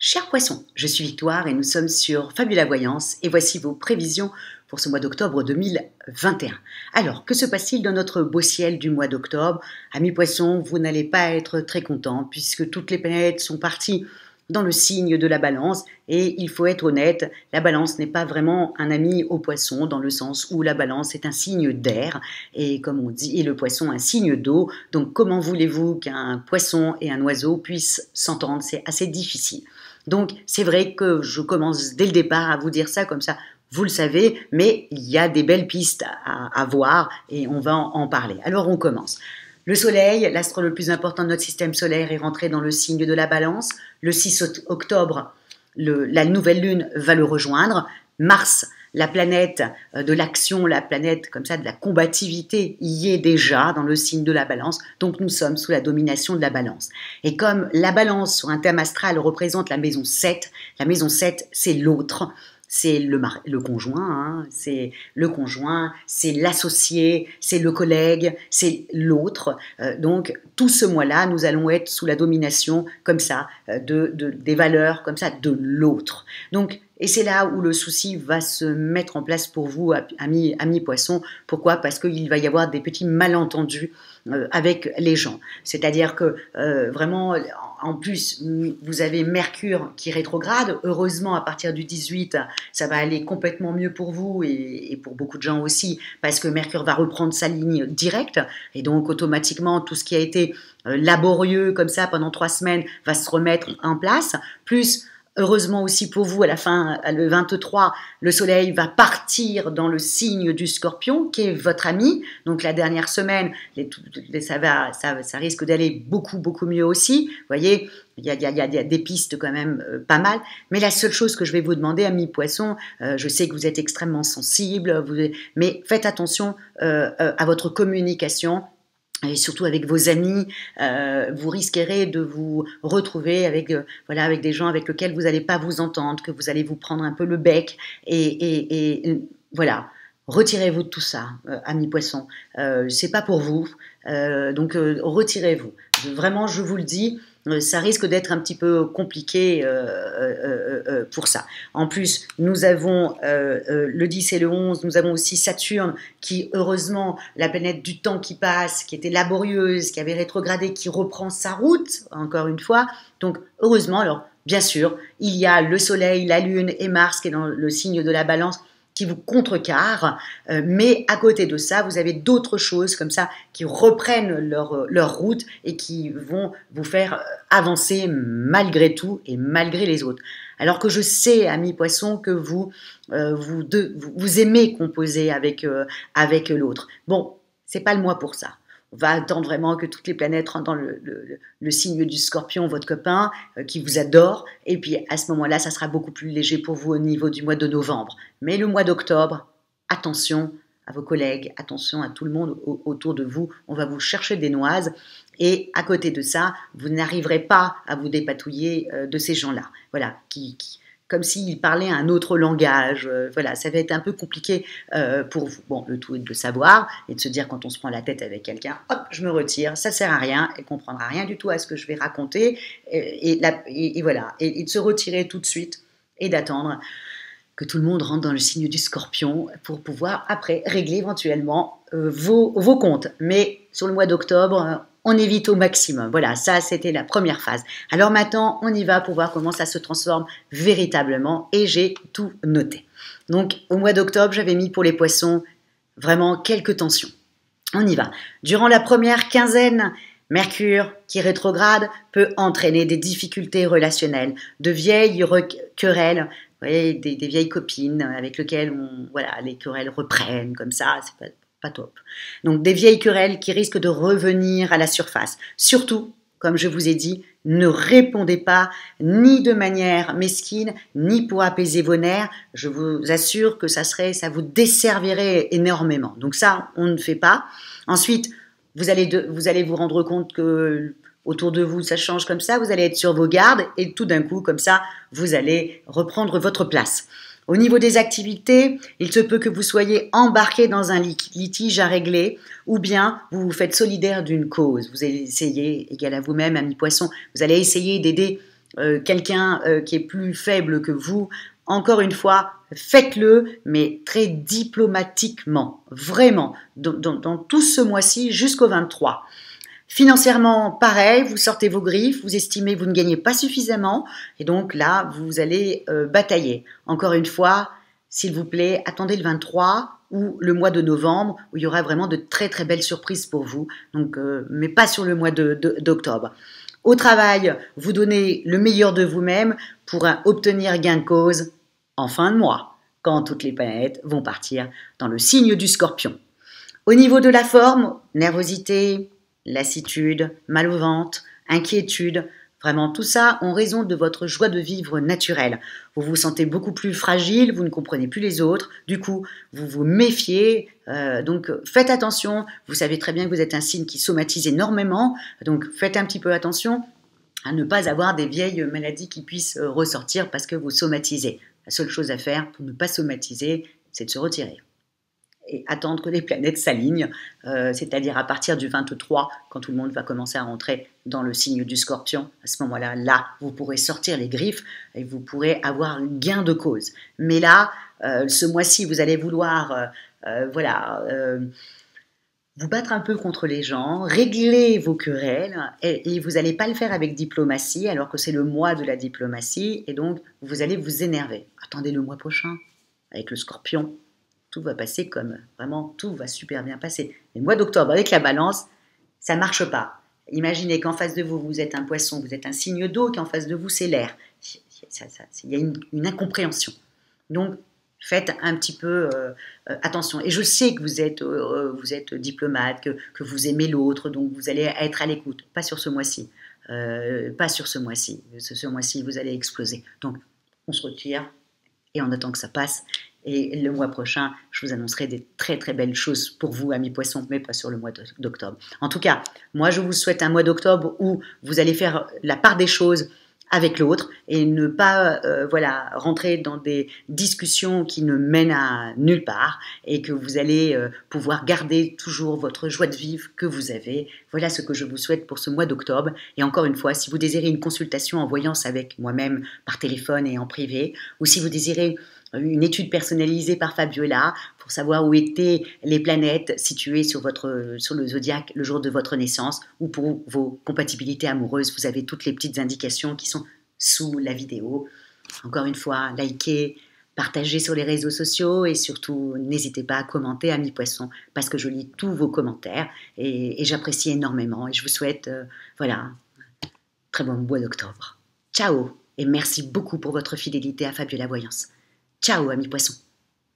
Chers poissons, je suis Victoire et nous sommes sur Fabula Voyance et voici vos prévisions pour ce mois d'octobre 2021. Alors, que se passe-t-il dans notre beau ciel du mois d'octobre? Amis poissons, vous n'allez pas être très contents puisque toutes les planètes sont parties dans le signe de la balance et il faut être honnête, la balance n'est pas vraiment un ami au poisson dans le sens où la balance est un signe d'air et comme on dit, et le poisson un signe d'eau. Donc comment voulez-vous qu'un poisson et un oiseau puissent s'entendre? C'est assez difficile. Donc c'est vrai que je commence dès le départ à vous dire ça comme ça, vous le savez, mais il y a des belles pistes à voir et on va en parler. Alors on commence. Le Soleil, l'astre le plus important de notre système solaire, est rentré dans le signe de la Balance. Le 6 octobre, la nouvelle lune va le rejoindre. Mars, la planète de l'action, la planète comme ça de la combativité, y est déjà dans le signe de la Balance. Donc nous sommes sous la domination de la Balance. Et comme la Balance sur un thème astral représente la maison 7 c'est l'autre. C'est le conjoint, c'est le conjoint, c'est l'associé, c'est le collègue, c'est l'autre. Donc tout ce mois-là, nous allons être sous la domination comme ça des valeurs comme ça de l'autre. Donc et c'est là où le souci va se mettre en place pour vous, amis poissons. Pourquoi? Parce qu'il va y avoir des petits malentendus avec les gens. C'est-à-dire que vraiment, en plus, vous avez Mercure qui rétrograde. Heureusement, à partir du 18, ça va aller complètement mieux pour vous et pour beaucoup de gens aussi, parce que Mercure va reprendre sa ligne directe. Et donc, automatiquement, tout ce qui a été laborieux comme ça pendant 3 semaines va se remettre en place. Plus, heureusement aussi pour vous, à la fin, le 23, le Soleil va partir dans le signe du Scorpion, qui est votre ami. Donc la dernière semaine, ça risque d'aller beaucoup mieux aussi. Vous voyez, il y a des pistes quand même pas mal. Mais la seule chose que je vais vous demander, amis poissons, je sais que vous êtes extrêmement sensibles, mais faites attention à votre communication. Et surtout avec vos amis, vous risquerez de vous retrouver avec des gens avec lesquels vous n'allez pas vous entendre, que vous allez vous prendre un peu le bec et voilà. Retirez-vous de tout ça, amis poissons. C'est pas pour vous, donc retirez-vous. Vraiment, je vous le dis. Ça risque d'être un petit peu compliqué pour ça. En plus, nous avons le 10 et le 11, nous avons aussi Saturne qui, heureusement, la planète du temps qui passe, qui était laborieuse, qui avait rétrogradé, qui reprend sa route, encore une fois. Donc, heureusement, alors, bien sûr, il y a le Soleil, la Lune et Mars qui est dans le signe de la Balance, qui vous contrecarrent, mais à côté de ça, vous avez d'autres choses comme ça qui reprennent leur route et qui vont vous faire avancer malgré tout et malgré les autres. Alors que je sais, amis poissons, que vous aimez composer avec l'autre. Bon, c'est pas le mois pour ça. On va attendre vraiment que toutes les planètes rentrent dans le signe du Scorpion, votre copain, qui vous adore. Et puis, à ce moment-là, ça sera beaucoup plus léger pour vous au niveau du mois de novembre. Mais le mois d'octobre, attention à vos collègues, attention à tout le monde autour de vous. On va vous chercher des noises. Et à côté de ça, vous n'arriverez pas à vous dépatouiller de ces gens-là. Voilà, comme s'ils parlaient un autre langage. Voilà, ça va être un peu compliqué pour vous. Bon, le tout est de le savoir et de se dire quand on se prend la tête avec quelqu'un, hop, je me retire, ça sert à rien, elle comprendra rien du tout à ce que je vais raconter et voilà, et de se retirer tout de suite et d'attendre que tout le monde rentre dans le signe du Scorpion pour pouvoir après régler éventuellement vos comptes. Mais sur le mois d'octobre, on évite au maximum. Voilà, ça c'était la première phase. Alors maintenant, on y va pour voir comment ça se transforme véritablement et j'ai tout noté. Donc au mois d'octobre, j'avais mis pour les poissons vraiment quelques tensions. On y va. Durant la première quinzaine, Mercure, qui rétrograde, peut entraîner des difficultés relationnelles, de vieilles querelles, vous voyez, des vieilles copines avec lesquelles les querelles reprennent comme ça, c'est pas top. Donc des vieilles querelles qui risquent de revenir à la surface. Surtout, comme je vous ai dit, ne répondez pas ni de manière mesquine, ni pour apaiser vos nerfs. Je vous assure que ça vous desservirait énormément. Donc ça, on ne fait pas. Ensuite, vous allez vous rendre compte que autour de vous, ça change comme ça, vous allez être sur vos gardes et tout d'un coup, comme ça, vous allez reprendre votre place. Au niveau des activités, il se peut que vous soyez embarqué dans un litige à régler ou bien vous vous faites solidaire d'une cause. Vous allez essayer, égal à vous-même, ami poisson, vous allez essayer d'aider quelqu'un qui est plus faible que vous, encore une fois, faites-le, mais très diplomatiquement, vraiment, dans tout ce mois-ci jusqu'au 23. Financièrement, pareil, vous sortez vos griffes, vous estimez que vous ne gagnez pas suffisamment, et donc là, vous allez batailler. Encore une fois, s'il vous plaît, attendez le 23 ou le mois de novembre, où il y aura vraiment de très très belles surprises pour vous, donc, mais pas sur le mois d'octobre. Au travail, vous donnez le meilleur de vous-même pour obtenir gain de cause en fin de mois, quand toutes les planètes vont partir dans le signe du Scorpion. Au niveau de la forme, nervosité, lassitude, mal au ventre, inquiétude, vraiment tout ça en raison de votre joie de vivre naturelle. Vous vous sentez beaucoup plus fragile, vous ne comprenez plus les autres, du coup vous vous méfiez, donc faites attention, vous savez très bien que vous êtes un signe qui somatise énormément, donc faites un petit peu attention à ne pas avoir des vieilles maladies qui puissent ressortir parce que vous somatisez. La seule chose à faire pour ne pas somatiser, c'est de se retirer et attendre que les planètes s'alignent, c'est-à-dire à partir du 23, quand tout le monde va commencer à rentrer dans le signe du Scorpion. À ce moment-là, vous pourrez sortir les griffes et vous pourrez avoir un gain de cause. Mais là, ce mois-ci, vous allez vouloir vous battre un peu contre les gens, régler vos querelles, et vous n'allez pas le faire avec diplomatie, alors que c'est le mois de la diplomatie, et donc vous allez vous énerver. Attendez le mois prochain, avec le Scorpion. Tout va passer comme vraiment, tout va super bien passer. Mais le mois d'octobre, avec la balance, ça ne marche pas. Imaginez qu'en face de vous, vous êtes un poisson, vous êtes un signe d'eau, qu'en face de vous, c'est l'air. Il y a une incompréhension. Donc, faites un petit peu attention. Et je sais que vous êtes diplomate, que vous aimez l'autre, donc vous allez être à l'écoute. Pas sur ce mois-ci. Pas sur ce mois-ci. Ce mois-ci, vous allez exploser. Donc, on se retire et on attend que ça passe. Et le mois prochain, je vous annoncerai des très très belles choses pour vous, amis poissons, mais pas sur le mois d'octobre. En tout cas, moi je vous souhaite un mois d'octobre où vous allez faire la part des choses avec l'autre et ne pas rentrer dans des discussions qui ne mènent à nulle part et que vous allez pouvoir garder toujours votre joie de vivre que vous avez. Voilà ce que je vous souhaite pour ce mois d'octobre. Et encore une fois, si vous désirez une consultation en voyance avec moi-même par téléphone et en privé, ou si vous désirez une étude personnalisée par Fabiola pour savoir où étaient les planètes situées sur le zodiaque le jour de votre naissance, ou pour vos compatibilités amoureuses, vous avez toutes les petites indications qui sont sous la vidéo. Encore une fois, likez, partagez sur les réseaux sociaux et surtout n'hésitez pas à commenter, amis poissons, parce que je lis tous vos commentaires et j'apprécie énormément et je vous souhaite très bon mois d'octobre. Ciao et merci beaucoup pour votre fidélité à Fabiola Voyance. Ciao, amis poissons!